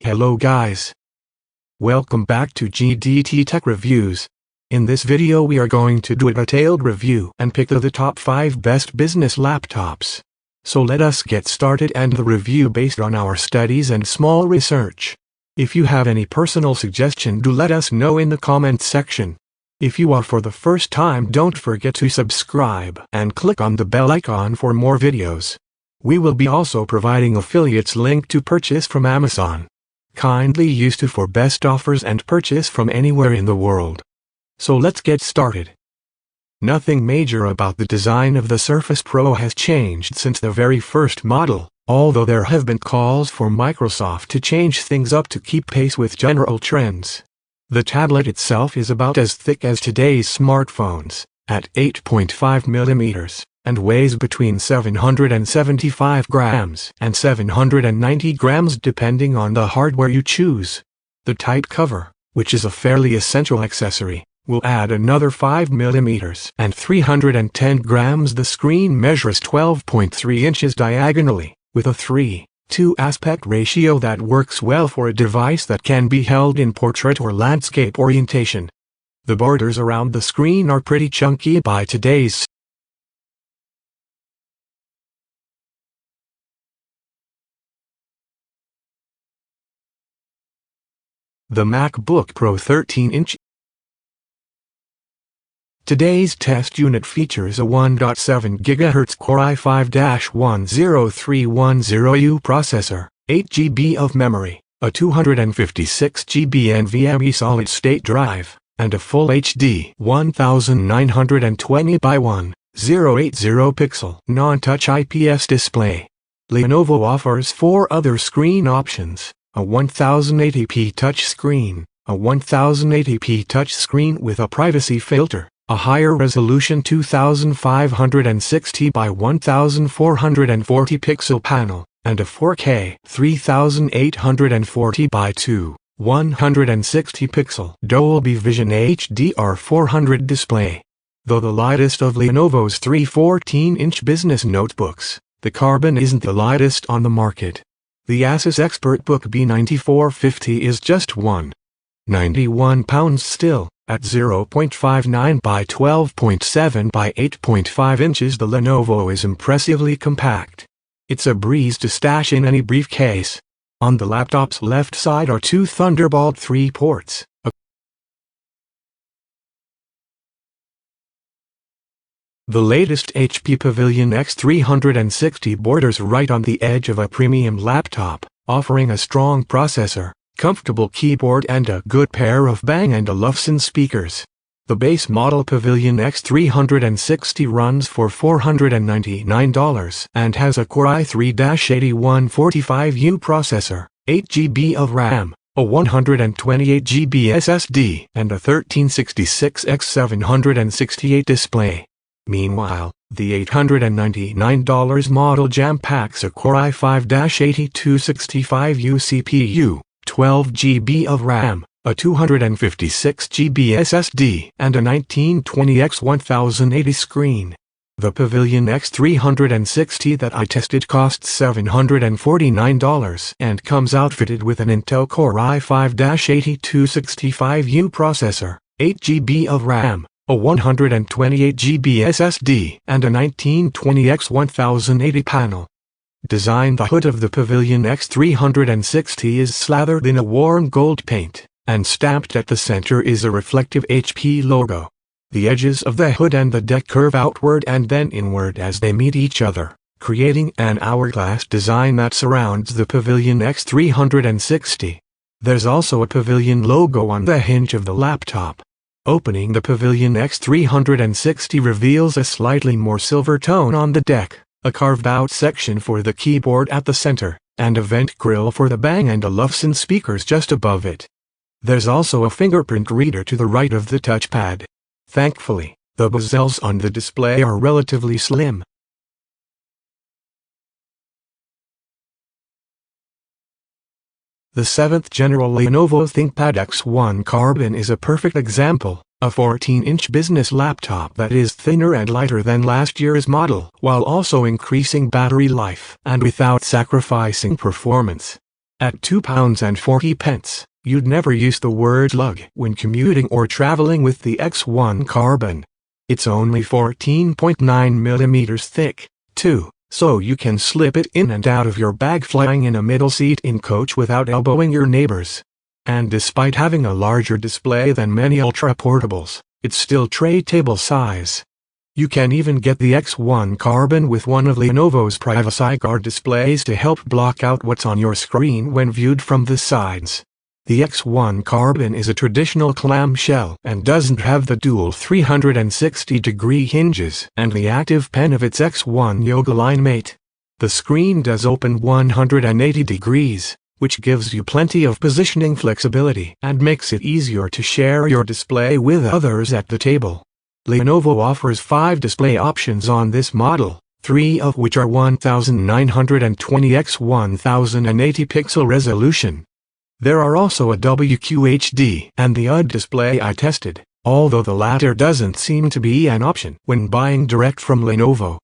Hello guys. Welcome back to GDT Tech Reviews. In this video we are going to do a detailed review and pick the top 5 best business laptops. So let us get started and the review based on our studies and small research. If you have any personal suggestion, do let us know in the comment section. If you are for the first time, don't forget to subscribe and click on the bell icon for more videos. We will be also providing affiliates link to purchase from Amazon. Kindly use to for best offers and purchase from anywhere in the world. So let's get started. Nothing major about the design of the Surface Pro has changed since the very first model, although there have been calls for Microsoft to change things up to keep pace with general trends. The tablet itself is about as thick as today's smartphones, at 8.5 mm, and weighs between 775 grams and 790 grams depending on the hardware you choose. The tight cover, which is a fairly essential accessory, will add another 5 mm and 310 grams. The screen measures 12.3 inches diagonally, with a 3:2 aspect ratio that works well for a device that can be held in portrait or landscape orientation. The borders around the screen are pretty chunky by today's The MacBook Pro 13-inch. Today's test unit features a 1.7 GHz Core i5-10310U processor, 8 GB of memory, a 256 GB NVMe solid-state drive, and a Full HD 1920 by 1080 pixel non-touch IPS display. Lenovo offers 4 other screen options: a 1080p touchscreen, a 1080p touchscreen with a privacy filter, a higher resolution 2560 by 1440 pixel panel, and a 4K 3840 by 2160 pixel Dolby Vision HDR 400 display. Though the lightest of Lenovo's 3 14-inch business notebooks, the Carbon isn't the lightest on the market. The Asus ExpertBook B9450 is just 191 pounds still, at 0.59 by 12.7 by 8.5 inches. The Lenovo is impressively compact. It's a breeze to stash in any briefcase. On the laptop's left side are 2 Thunderbolt 3 ports. The latest HP Pavilion X360 borders right on the edge of a premium laptop, offering a strong processor, comfortable keyboard and a good pair of Bang & Olufsen speakers. The base model Pavilion X360 runs for $499 and has a Core i3-8145U processor, 8 GB of RAM, a 128 GB SSD, and a 1366x768 display. Meanwhile, the $899 model jam-packs a Core i5-8265U CPU, 12 GB of RAM, a 256 GB SSD, and a 1920x1080 screen. The Pavilion X360 that I tested costs $749 and comes outfitted with an Intel Core i5-8265U processor, 8 GB of RAM, a 128 GB SSD, and a 1920x1080 panel. Design: the hood of the Pavilion X360 is slathered in a warm gold paint, and stamped at the center is a reflective HP logo. The edges of the hood and the deck curve outward and then inward as they meet each other, creating an hourglass design that surrounds the Pavilion X360. There's also a Pavilion logo on the hinge of the laptop. Opening the Pavilion X360 reveals a slightly more silver tone on the deck, a carved-out section for the keyboard at the center, and a vent grill for the Bang & Olufsen speakers just above it. There's also a fingerprint reader to the right of the touchpad. Thankfully, the bezels on the display are relatively slim. The 7th General Lenovo ThinkPad X1 Carbon is a perfect example, a 14-inch business laptop that is thinner and lighter than last year's model, while also increasing battery life and without sacrificing performance. At £2.40, you'd never use the word lug when commuting or traveling with the X1 Carbon. It's only 14.9mm thick, too, so you can slip it in and out of your bag flying in a middle seat in coach without elbowing your neighbors. And despite having a larger display than many ultra-portables, it's still tray table size. You can even get the X1 Carbon with one of Lenovo's Privacy Guard displays to help block out what's on your screen when viewed from the sides. The X1 Carbon is a traditional clamshell and doesn't have the dual 360-degree hinges and the active pen of its X1 Yoga line mate. The screen does open 180 degrees, which gives you plenty of positioning flexibility and makes it easier to share your display with others at the table. Lenovo offers 5 display options on this model, 3 of which are 1920 x 1080 pixel resolution. There are also a WQHD and the UD display I tested, although the latter doesn't seem to be an option when buying direct from Lenovo.